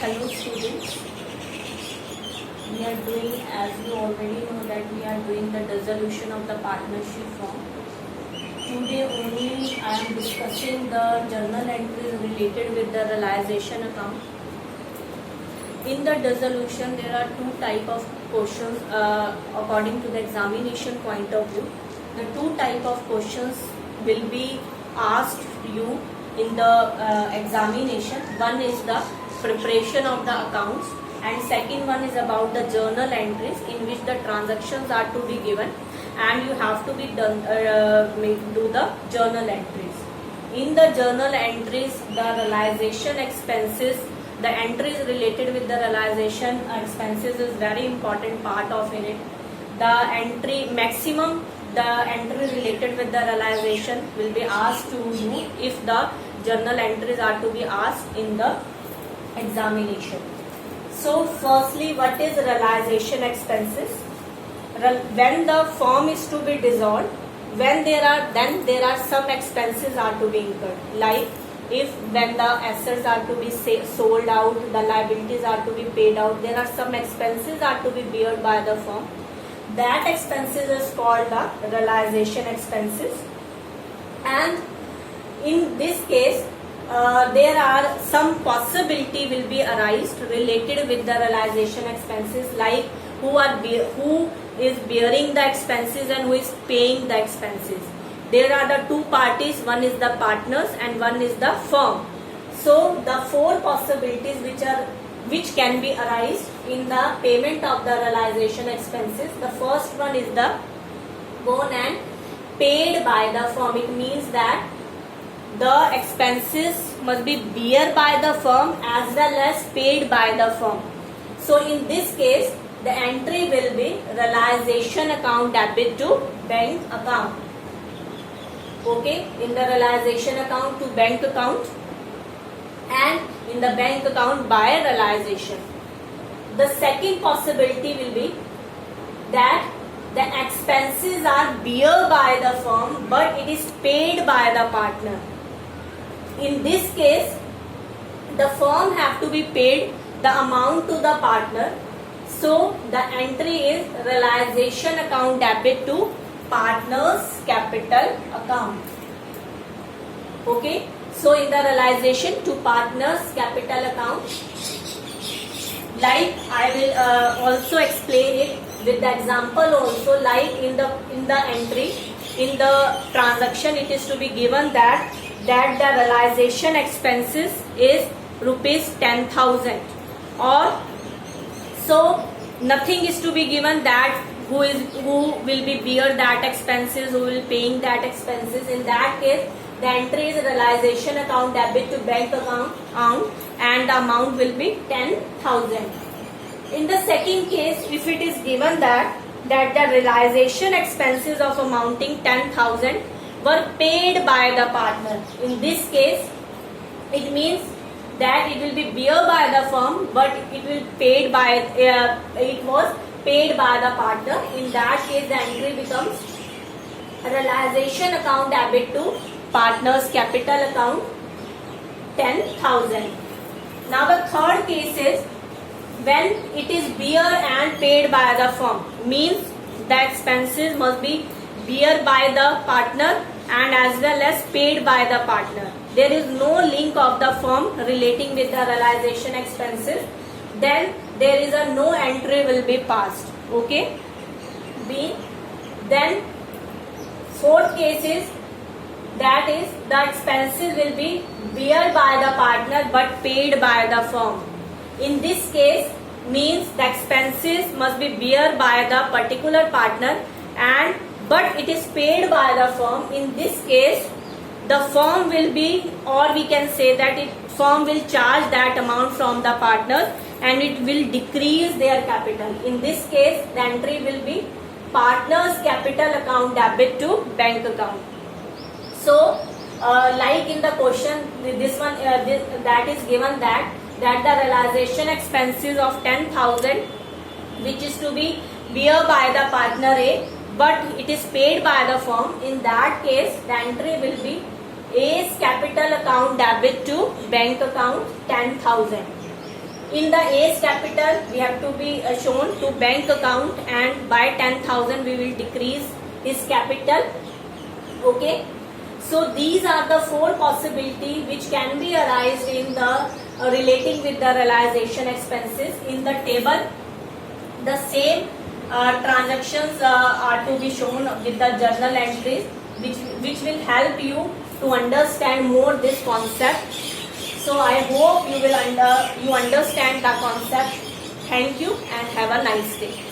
Hello students, we are doing, as you already know, that we are doing the dissolution of the partnership form. Today only I am discussing the journal entries related with the realization account. In the dissolution there are two type of questions according to the examination point of view. The two type of questions will be asked you in the examination. One is the preparation of the accounts and second one is about the journal entries in which the transactions are to be given and you have to be done do the journal entries. In the journal entries, the realization expenses, the entries related with the realization expenses is very important part of in it. The entry maximum, the entry related with the realization will be asked to you if the journal entries are to be asked in the examination. So firstly, what is realization expenses? When the firm is to be dissolved, then there are some expenses are to be incurred, like if when the assets are to be sold out, the liabilities are to be paid out, there are some expenses are to be borne by the firm. That expenses is called the realization expenses. And in this case there are some possibility will be arised related with the realization expenses, like who is bearing the expenses and who is paying the expenses. There are the two parties, one is the partners and one is the firm. So the four possibilities which can be arised in the payment of the realization expenses. The first one is the borne and paid by the firm. It means that the expenses must be bear by the firm as well as paid by the firm. So in this case, the entry will be realization account debit to bank account. Okay, in the realization account to bank account and in the bank account by realization. The second possibility will be that the expenses are bear by the firm but it is paid by the partner. In this case, the firm have to be paid the amount to the partner. So the entry is realization account debit to partner's capital account. Okay. So in the realization to partner's capital account, like I will also explain it with the example also, like in the entry, in the transaction it is to be given that the realization expenses is rupees 10,000, or so nothing is to be given that who will be bear that expenses, who will paying that expenses. In that case, the entry is realization account debit to bank account and the amount will be 10,000. In the second case, if it is given that the realization expenses of amounting 10,000 were paid by the partner. In this case, it means that it will be bear by the firm but it will paid by it was paid by the partner. In that case, the entry becomes realization account debit to partner's capital account 10,000. Now the third case is when it is bear and paid by the firm, means the expenses must be bear by the partner and as well as paid by the partner. There is no link of the firm relating with the realization expenses, then there is a no entry will be passed. Okay. B. Then fourth case is that is the expenses will be bear by the partner but paid by the firm. In this case, means the expenses must be bear by the particular partner and but it is paid by the firm. In this case, the firm will be, or we can say that firm will charge that amount from the partners and it will decrease their capital. In this case, the entry will be partner's capital account debit to bank account. So like in the question, this one that is given that the realization expenses of 10,000 which is to be bear by the partner A but it is paid by the firm. In that case, the entry will be A's capital account debit to bank account 10,000. In the A's capital, we have to be shown to bank account, and by 10,000 we will decrease his capital. Okay. So these are the four possibilities which can be arised in the relating with the realization expenses. In the table, the same transactions are to be shown with the journal entries, which will help you to understand more this concept. So I hope you understand the concept. Thank you and have a nice day.